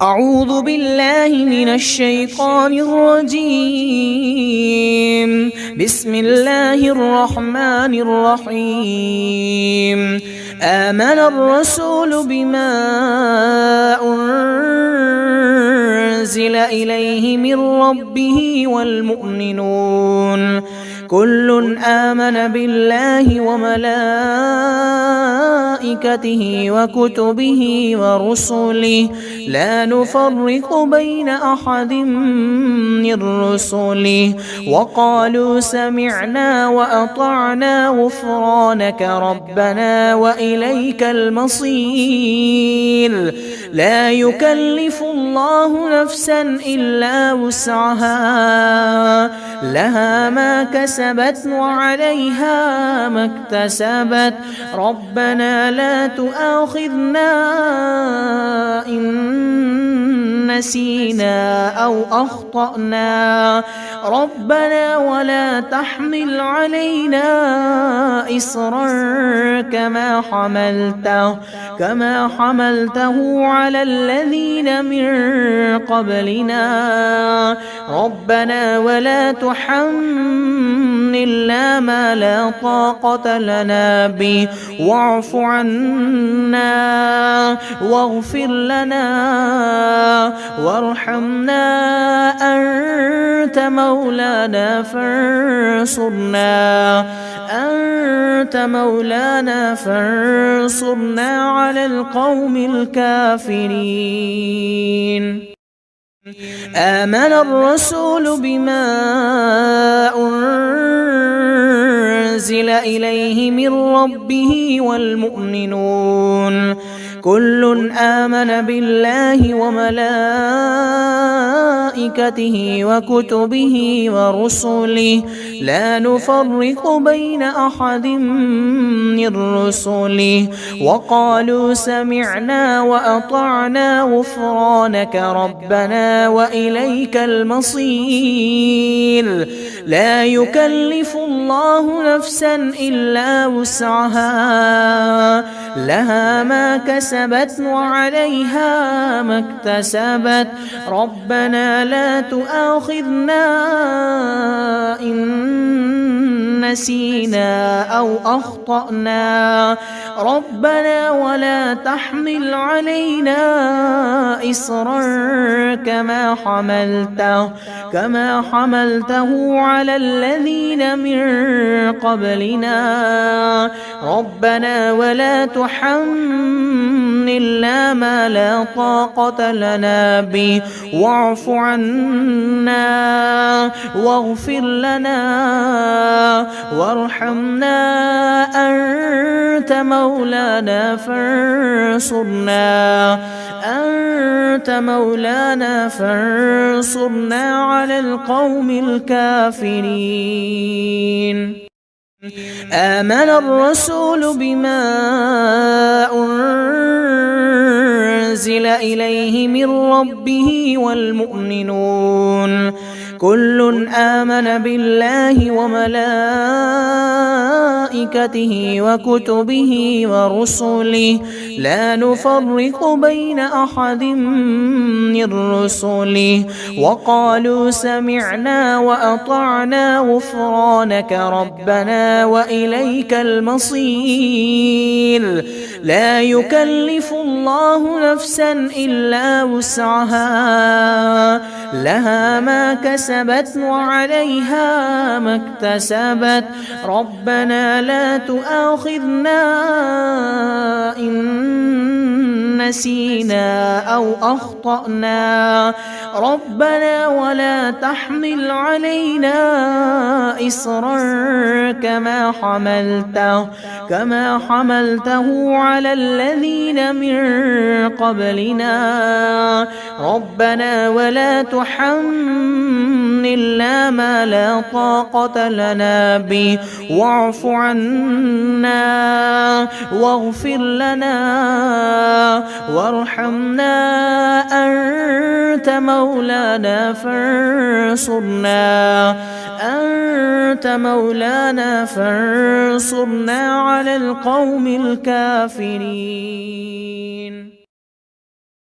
أعوذ بالله من الشيطان الرجيم. بسم الله الرحمن الرحيم. آمن الرسول بما أنزل إليه من ربه والمؤمنون كل آمن بالله وملائكته وكتبه ورسله لا نفرق بين أحد من رسله وقالوا سمعنا وأطعنا غفرانك ربنا وإليك المصير. لا يكلف الله نفسا إلا وسعها لها ما كسبت وعليها ما اكتسبت ربنا لا تؤاخذنا إن نسينا أو أخطأنا ربنا ولا تحمل علينا إصرا كما حملته على الذين من قبلنا ربنا ولا تحملنا ما لا طاقة لنا به واعف عنا واغفر لنا وارحمنا أنت مولانا فانصرنا على القوم الكافرين. آمن الرسول بما أنزل إليه من ربه والمؤمنون كل آمن بالله وملائكته وكتبه ورسله لا نفرق بين أحد من رسله وقالوا سمعنا وأطعنا غفرانك ربنا وإليك المصير. لا يكلف الله نفسا إلا وسعها لها ما كسبت وعليها ما اكتسبت ربنا لا تؤاخذنا إن نسينا أو أخطأنا ربنا ولا تحمل علينا إصرا كما حملته على الذين من قبلنا ربنا ولا تحملنا ما لا طاقة لنا به واعف عنا واغفر لنا وارحمنا أنت مولانا فانصرنا على القوم الكافرين. آمن الرسول بما أنزل إليه من ربه والمؤمنون كل آمن بالله وملائكته وكتبه ورسله لا نفرق بين أحد من رسله وقالوا سمعنا وأطعنا غفرانك ربنا وإليك المصير. لا يكلف الله نفسا إلا وسعها لها ما كسبت وعليها ما اكتسبت ربنا لا تؤاخذنا إن نسينا أو أخطأنا ربنا ولا تحمل علينا إصرا كما حملته على الذين من قبلنا ربنا ولا تحملنا ما لا طاقة لنا به واعف عنا واغفر لنا وارحمنا أنت مولانا فانصرنا على القوم الكافرين.